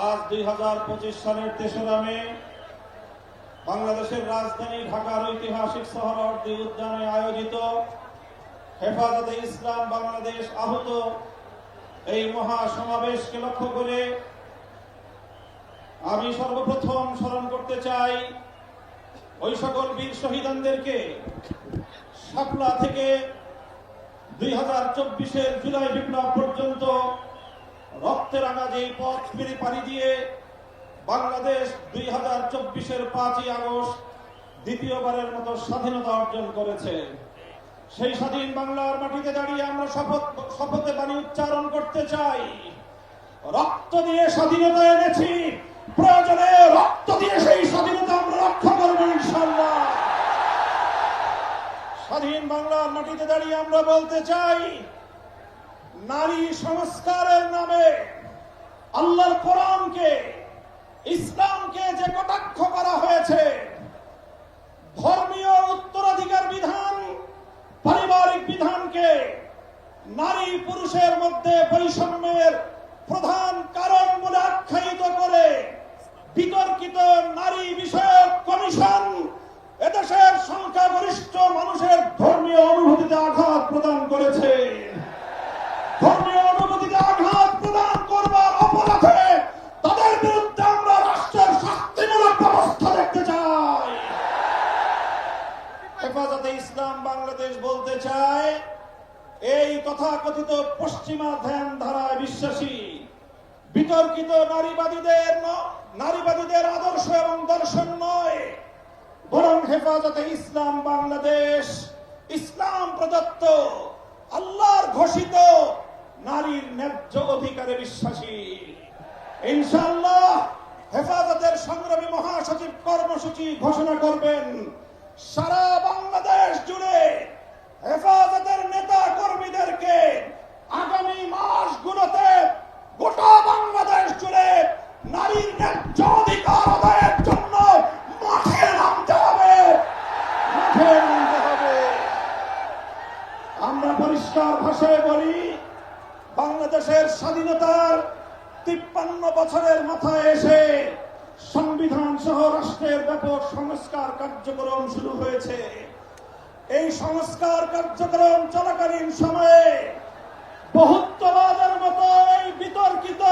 আজ 2025 সালের 3রা মে বাংলাদেশের রাজধানী ঢাকার ঐতিহাসিক সোহরাওয়ার্দী উদ্যানে আয়োজিত হেফাজতে ইসলাম বাংলাদেশ আহত এই মহাসমাবেশকে লক্ষ্য করে আমি সর্বপ্রথম স্মরণ করতে চাই ওই সকল বীর শহীদদেরকে। শাপলা থেকে 2024-এর জুলাই বিপ্লব পর্যন্ত রক্তে রাঙা যে পথ পাড়ি দিয়ে বাংলাদেশ 2024-এর 5ই আগস্ট দ্বিতীয়বারের মতো স্বাধীনতা অর্জন করেছে। সেই স্বাধীন বাংলার মাটিতে দাঁড়িয়ে আমরা শপথে বাণী উচ্চারণ করতে চাই, রক্ত দিয়ে স্বাধীনতা এনেছি, প্রয়োজনে রক্ত দিয়ে সেই স্বাধীনতা আমরা রক্ষা করব ইনশাআল্লাহ। স্বাধীন বাংলার মাটিতে দাঁড়িয়ে আমরা বলতে চাই, নারী সংস্কারের নামে আল্লাহর কোরআনকে, ইসলামকে যে কটাক্ষ করা হয়েছে, ধর্মীয় উত্তরাধিকার বিধান, পারিবারিক বিধানকে নারী পুরুষের মধ্যে বৈষম্যের প্রধান কারণ বলে আখ্যায়িত করে বিতর্কিত নারী বিষয়ক কমিশন এদেশের সংখ্যাগরিষ্ঠ মানুষের ধর্মীয় অনুভূতিতে আঘাত প্রদান করেছে। ধর্মীয় অনুভূতিতে আঘাত প্রদান করবার অপরাধে তাদের বিরুদ্ধে আমরা রাষ্ট্রের শাস্তিমূলক ব্যবস্থা দেখতে চাই। হেফাজতে ইসলাম বাংলাদেশ বলতে চায়, এই তথাকথিত পশ্চিমা ধ্যান ধারায় বিশ্বাসী বিতর্কিত নারীবাদীদের আদর্শ এবং দর্শন নয়, বরং হেফাজতে ইসলাম বাংলাদেশ ইসলাম প্রদত্ত আল্লাহর ঘোষিত নারীর ন্যায্য অধিকারে বিশ্বাসী। ইনশাআল্লাহ হেফাজতের সংগ্রামী মহাসচিব কর্মসূচি ঘোষণা করবেন। সারা বাংলাদেশ জুড়ে হেফাজতের নেতা কর্মীদেরকে আগামী মাসগুলোতে গোটা বাংলাদেশ জুড়ে নারীর ন্যায্য অধিকার আদায়ের জন্য মাঠে নামতে হবে। আমরা পরিষ্কার ভাষায় বলি, বাংলাদেশের স্বাধীনতার 53 বছরের মাথায় এসে সংবিধান সহ রাষ্ট্রের ব্যাপক সংস্কার কার্যক্রম শুরু হয়েছে। এই সংস্কার কার্যক্রম চলাকালীন সময়ে বহুত্ববাদের মতো এই বিতর্কিত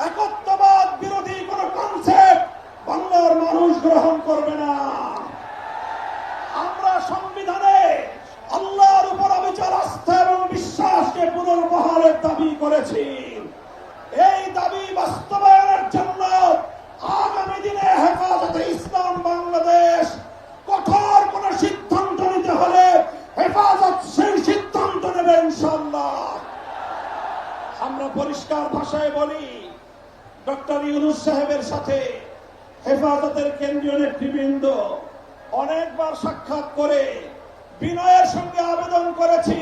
একত্ববাদ বিরোধী কোন কনসেপ্ট বাংলার মানুষ গ্রহণ করবে না। আমরা সংবিধানে আল্লাহর উপর অবিচল আস্থা এবং বিশ্বাসকে পুনর্বহালের দাবি করেছি। এই দাবি বাস্তবায়নের জন্য আগামী দিনে হেফাজতে ইসলাম বাংলাদেশ কঠোর কোন সিদ্ধান্ত নিতে হলে হেফাজত সেই সিদ্ধান্ত নেবে ইনশাআল্লাহ। আমরা পরিষ্কার ভাষায় বলি, ডক্টর ইউনূস সাহেবের সাথে হেফাজতের কেন্দ্রীয় নেতৃবৃন্দ অনেকবার সাক্ষাৎ করে বিনয়ের সঙ্গে আবেদন করেছি,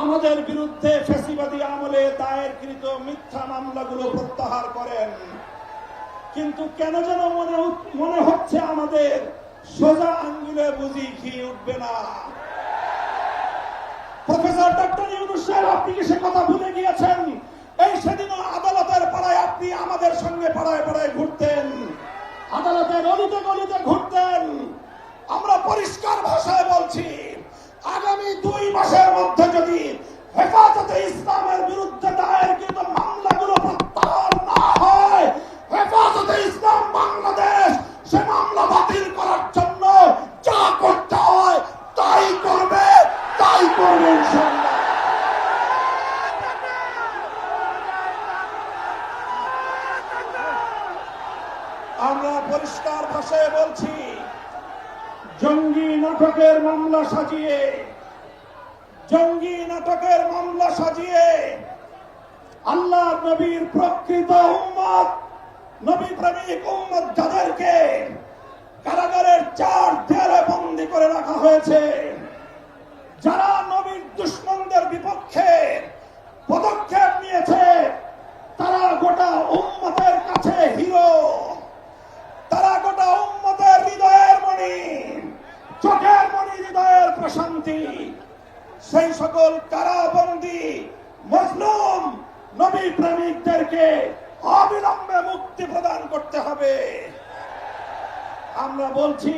আমাদের বিরুদ্ধে ফ্যাসিবাদী আমলে দায়েরকৃত মিথ্যা মামলাগুলো প্রত্যাহার করেন। কিন্তু কেন যেন মনে হচ্ছে আমাদের সোজা আঙ্গুলে বুঝি ঘি উঠবে না। প্রফেসর ডক্টর ইউনূস সাহেব, আপনি কি সে কথা ভুলে গিয়েছেন? এই সেদিনও আদালতের পাড়ায় আপনি আমাদের সঙ্গে পাড়ায় পাড়ায় ঘুরতেন, আদালতের অলিতে গলিতে ঘুরতেন। আমরা পরিষ্কার ভাষায় বলছি, আগামী 2 মাসের মধ্যে যদি হেফাজতে ইসলামের বিরুদ্ধে দায়েরকৃত মামলাগুলো প্রত্যাহার না হয়, হেফাজতে ইসলাম বাংলাদেশ সে মামলা বাতিল করার জন্য যা করতে হয় তাই করবে ইনশাআল্লাহ। আমরা পরিষ্কার ভাষায় বলছি, জঙ্গি নাটকের মামলা সাজিয়ে আল্লাহ নবীর প্রকৃত উম্মত, নবী প্রেমিক উম্মত যাদেরকে কারাগারের 4 দেয়ালে বন্দী করে রাখা হয়েছে, যারা নবীর দুশমনদের বিপক্ষে পদক্ষেপ নিয়েছে, তারা গোটা উম্মতের কাছে হিরো, তারা গোটা উম্মতের হৃদয়ের মণি, চোখের মণি, হৃদয়ের প্রশান্তি। সেই সকল কারাবন্দী মজলুম নবী প্রেমিকদেরকে অবিলম্বে মুক্তি প্রদান করতে হবে। আমরা বলছি,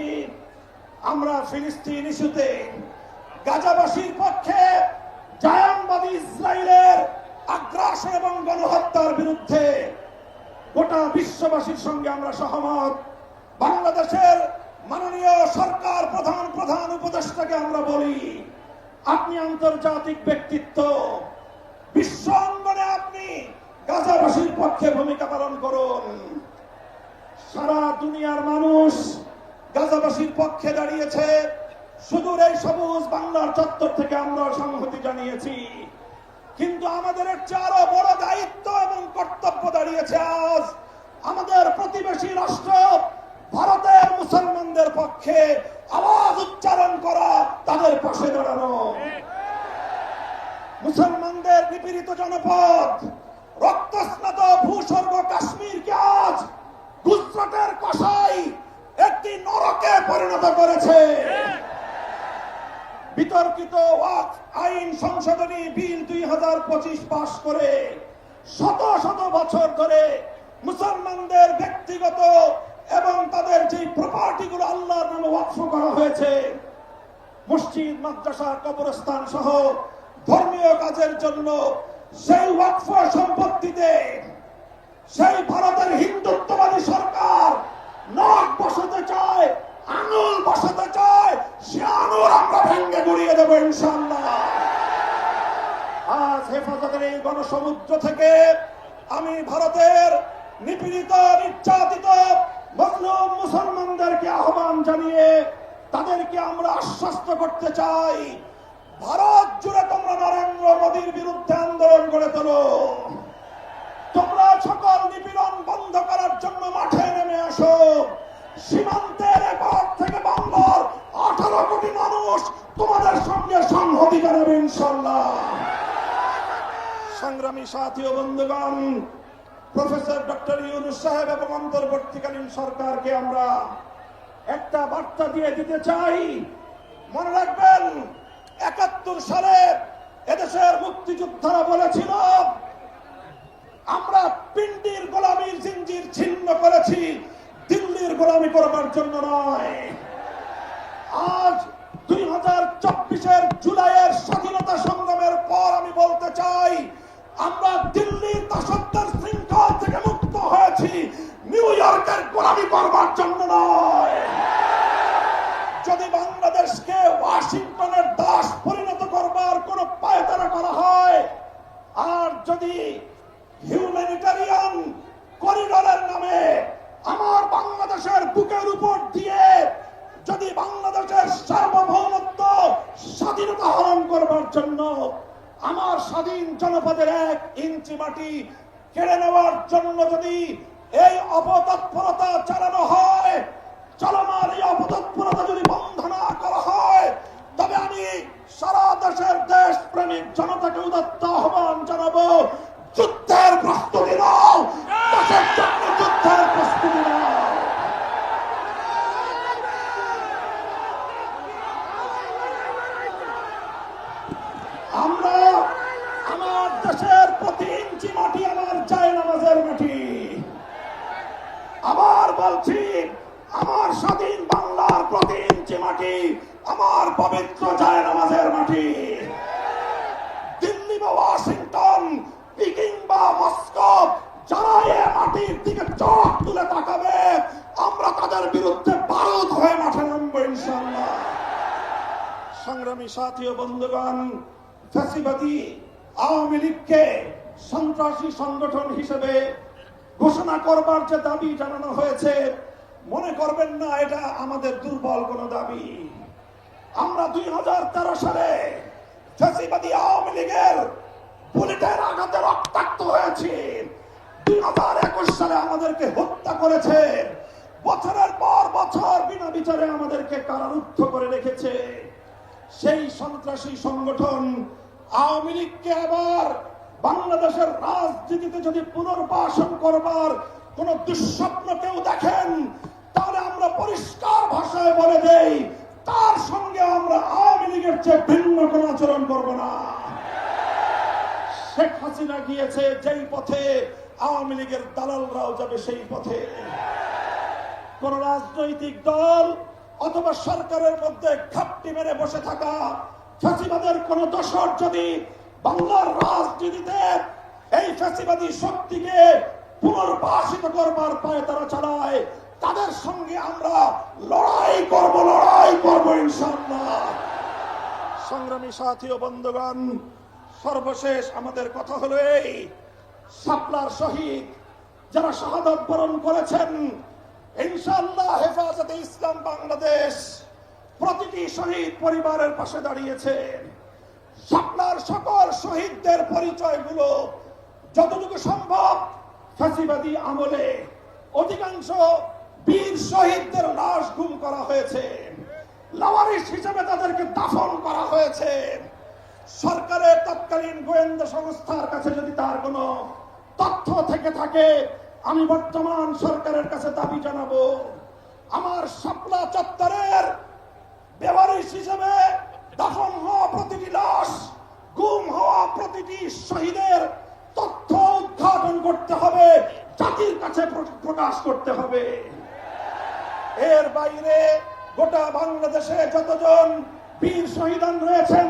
আমরা ফিলিস্তিন ইস্যুতে গাজাবাসীর পক্ষে, জায়নবাদী ইসরায়েলের আগ্রাসন এবং গণহত্যার বিরুদ্ধে গোটা বিশ্ববাসীর সঙ্গে আমরা সহমত। বাংলাদেশের মাননীয় সরকার প্রধান উপদেষ্টাকে আমরা বলি, আপনি আন্তর্জাতিক ব্যক্তিত্ব, বিশ্ব অঙ্গনে আপনি গাজাবাসীর পক্ষে ভূমিকা পালন করুন। সারা দুনিয়ার মানুষ গাজাবাসীর পক্ষে দাঁড়িয়েছে। সুদূর এই সবুজ বাংলার চত্বর থেকে আমরা সংহতি জানিয়েছি, কিন্তু আমাদের আরো বড় দায়িত্ব এবং কর্তব্য দাঁড়িয়েছে আজ আমাদের প্রতিবেশী রাষ্ট্র ভারতের মুসলমানদের পক্ষে আওয়াজ উচ্চারণ করা, তাদের পাশে দাঁড়ানো। মুসলমানদের নিপীড়িত জনপদ, রক্তস্নাত ভূস্বর্গ কাশ্মীরকে আজ গুজরাটের কসাই একটি নরকে পরিণত করেছে। বিতর্কিত ওয়াকফ আইন সংশোধনী বিল 2025 পাশ করে শত শত বছর ধরে মুসলমানদের ব্যক্তিগত এবং তাদের যে প্রপার্টি গুলো আল্লাহর নামে ওয়াকফ করা হয়েছে, মসজিদ, মাদ্রাসা, কবরস্থান সহ ধর্মীয় কাজের জন্য, সেই ওয়াকফ সম্পত্তিতে সেই ভারতের হিন্দুত্ববাদী সরকার নখ বসাতে চায়, আঙুল বসাতে চায়। সে আঙুল আমরা ভেঙে গুড়িয়ে দেবো ইনশাআল্লাহ। আজ হেফাজতের এই গণসমুদ্র থেকে আমি ভারতের নিপীড়িত, নির্যাতিত মজলুম মুসলমানদেরকে আহ্বান জানিয়ে তাদেরকে আমরা আশ্বস্ত করতে চাই, ভারত জুড়ে তোমরা নরেন্দ্র মোদীর বিরুদ্ধে আন্দোলন গড়ে তোলো। তোমরা সকল নিপীড়ন বন্ধ করার জন্য মাঠে নেমে আসো। সীমান্তের এপার থেকে বাংলার 18 কোটি মানুষ তোমাদের সঙ্গে সংহতি জানাবে ইনশাআল্লাহ। সংগ্রামী সাথী ও বন্ধুগণ, প্রফেসর ডক্টর ইউনূস সাহেব এবং অন্তর্বর্তীকালীন সরকারকে আমরা একটা বার্তা দিয়ে দিতে চাই। মনে রাখবেন, 71 সালে এদেশের মুক্তিযোদ্ধারা বলেছিল, আমরা পিন্ডির গোলামীর জিঞ্জির ছিন্ন করেছি, দিল্লির গোলামি করবার জন্য নয়। আজ 2024-এর জুলাইয়ের স্বাধীনতা সংগ্রামের পর আমি বলতে চাই, আমরা দিল্লির দাসত্বের শৃঙ্খল থেকে মুক্ত হয়েছি, নিউ ইয়র্কের গোলামি করবার জন্য নয়। যদি বাংলাদেশকে ওয়াশিংটনের দাস পরিণত করবার কোন পায়তারা করা হয়, আর যদি হিউম্যানিটারিয়ান করিডোরের নামে আমার বাংলাদেশের বুকের উপর দিয়ে যদি বাংলাদেশের সার্বভৌমত্ব, স্বাধীনতা হরণ করবার জন্য আমার স্বাধীন জনপদের 1 ইঞ্চি মাটি কেড়ে নেওয়ার জন্য যদি এই অপতৎপরতা চালানো হয়, চলমান এই অপতৎপরতা যদি বন্ধ না করা হয়, তবে আমি সারা দেশের দেশপ্রেমিক জনতাকে উদাত্ত আহ্বান জানাবো, যুদ্ধের প্রস্তুতি নাও, দেশের জন্য যুদ্ধের প্রস্তুতি নাও। আমরা আমার দেশের প্রতি ইঞ্চি মাটি আমার জায়নামাজের মাটি। আবার বলছি, আমার স্বাধীন বাংলার প্রতি ইঞ্চি মাটি আমার পবিত্র জায়নামাজের মাটি। দিল্লি বা ওয়াশিংটন, পিকিং বা মস্কো, যারা এ মাটির দিকে চোখ তুলে তাকাবে, আমরা তাদের বিরুদ্ধে বারুদ হয়ে মাঠে নামবো ইনশাআল্লাহ। সংগ্রামী সাথী ও বন্ধুগণ, ফ্যাসিবাদী আওয়ামী লীগকে সন্ত্রাসী সংগঠন হিসেবে ঘোষণা করবার যে দাবি জানানো হয়েছে, মনে করবেন না এটা আমাদের দুর্বল কোন দাবি। আমরা 2013 সালে ফ্যাসিবাদী আওয়ামী লীগের বুলেটের আঘাতে রক্তাক্ত হয়েছি। 2021 সালে আমাদেরকে হত্যা করেছে, বছরের পর বছর বিনা বিচারে আমাদেরকে কারারুদ্ধ করে রেখেছে। সেই সন্ত্রাসী সংগঠন আওয়ামী লীগকে আবার বাংলাদেশের রাজনীতিতে যদি পুনর্বাসন করবার কোন দুঃস্বপ্ন কেউ দেখেন, তাহলে আমরা পরিষ্কার ভাষায় বলে দেই, তার সঙ্গে আমরা আওয়ামী লীগের চেয়ে ভিন্ন কোন আচরণ করব না। শেখ হাসিনা গিয়েছে যেই পথে, আওয়ামী লীগের দালালরাও যাবে সেই পথে। কোন রাজনৈতিক দল অথবা সরকারের মধ্যে ঘাপটি মেরে বসে থাকা ফ্যাসিবাদের কোন দশর যদি বাংলার রাজনীতিতে এই ফ্যাসিবাদী শক্তিকে পুনর্বাসিত করবার পায়ে তারা চালায়, তাদের সঙ্গে আমরা লড়াই করব ইনশাআল্লাহ। সংগ্রামী সাথী ও বন্ধুগণ, সর্বশেষ আমাদের কথা হলো এই, শাপলার শহীদ যারা শাহাদাত বরণ করেছেন, ইনশাআল্লাহ হেফাজতে ইসলাম বাংলাদেশ প্রতিটি শহীদ পরিবারের পাশে দাঁড়িয়েছে। শাপলার সকল শহীদদের পরিচয়গুলো যতটুকু সম্ভব ফ্যাসিবাদী আমলে অধিকাংশ বীর শহীদদের লাশ গুম করা হয়েছে, লাওয়ারিস হিসেবে তাদেরকে দাফন করা হয়েছে। সরকারের তৎকালীন গোয়েন্দা সংস্থার কাছে যদি তার কোনো তথ্য থেকে থাকে, আমি বর্তমান সরকারের কাছে দাবি জানাবো, আমার শাপলা চত্বরের বেওয়ারিশ হিসেবে দাফন হওয়া প্রতিটি লাশ, গুম হওয়া প্রতিটি শহীদের তথ্য উদ্ঘাটন করতে হবে, জাতির কাছে প্রকাশ করতে হবে। এর বাইরে গোটা বাংলাদেশে যতজন বীর শহীদান রয়েছেন,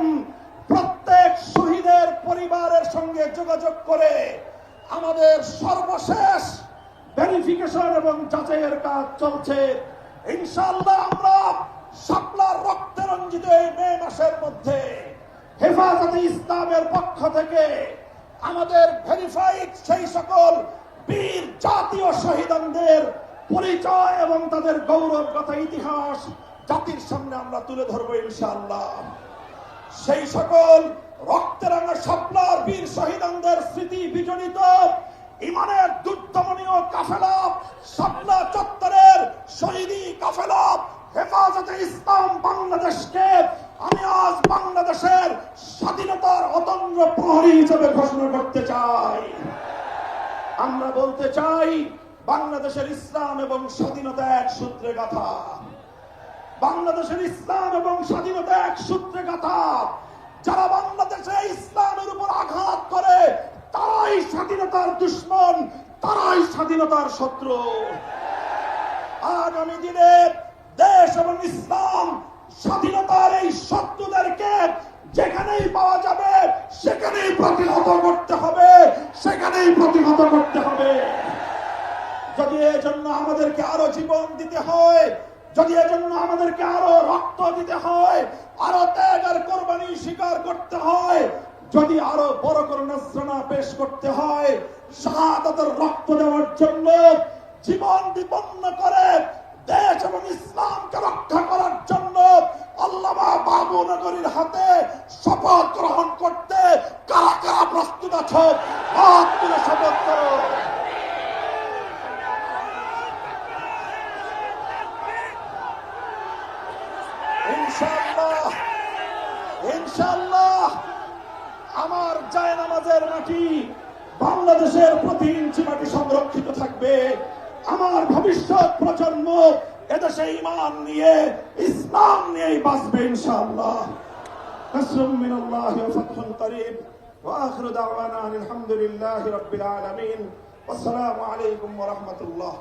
প্রত্যেক শহীদের পরিবারের সঙ্গে যোগাযোগ করে আমাদের সর্বশেষ ভেরিফিকেশন এবং যাচাইয়ের কাজ চলছে। ইনশাআল্লাহ আমরা শাপলার রক্তে রঞ্জিত এই মে মাসের মধ্যে হেফাজতে ইসলামের পক্ষ থেকে আমাদের ভেরিফাইড সেই সকল বীর জাতীয় শহীদানদের পরিচয় এবং তাদের গৌরবগাথা ইতিহাস জাতির সামনে আমরা তুলে ধরবো ইনশাআল্লাহ। সেই সকল রক্তরাঙা শাপলার বীর শহীদানদের স্মৃতি বিজড়িত ইমানের দুর্দমনীয় কাফেলা, শাপলা চত্বরের শহীদি কাফেলা হেফাজতে ইসলাম বাংলাদেশকে আমি আজ বাংলাদেশের স্বাধীনতার অতন্দ্র প্রহরী হিসেবে ঘোষণা করতে চাই। আমরা বলতে চাই, বাংলাদেশের ইসলাম এবং স্বাধীনতা এক সূত্রে গাথা। বাংলাদেশের ইসলাম এবং স্বাধীনতা এক সূত্রে গাথা। যারা বাংলাদেশে ইসলামের উপর আঘাত করে তারাই স্বাধীনতার দুশ্মন, তারাই স্বাধীনতার শত্রু। আগামী দিনে দেশ এবং ইসলাম স্বাধীনতার এই শত্রুদেরকে যেখানেই পাওয়া যাবে সেখানেই প্রতিহত করতে হবে, সেখানেই প্রতিহত করতে হবে। যদি এজন্য আমাদেরকে আরো জীবন দিতে হয়, যদি এজন্য আমাদেরকে আরো রক্ত দিতে হয়, আরো ত্যাগ আর কোরবানি স্বীকার করতে হয়, যদি আরো বড় করে নজরানা পেশ করতে হয়, শাহাদাতের রক্ত দেওয়ার জন্য জীবন বিপন্ন করে দেশ এবং ইসলামকে রক্ষা করার জন্য আল্লামা বাবু নগরীর হাতে শপথ গ্রহণ করতে কারা কারা প্রস্তুত আছো? হাত তুলে শপথ করো। ইনশাআল্লাহ, ইনশাআল্লাহ আমার জায়নামাজের মাটি, বাংলাদেশের প্রতি ইঞ্চি মাটি সংরক্ষিত থাকবে। আমার ভবিষ্যৎ প্রজন্ম এদেশে ঈমান নিয়ে, ইসলাম নিয়েই বাঁচবে ইনশাআল্লাহ। নাসরুম মিনাল্লাহি ওয়া ফাতহুন করিব ওয়া আখিরু দাওয়ানা আলহামদুলিল্লাহি রাব্বিল আলামিন। আসসালামু আলাইকুম ওয়া রাহমাতুল্লাহ।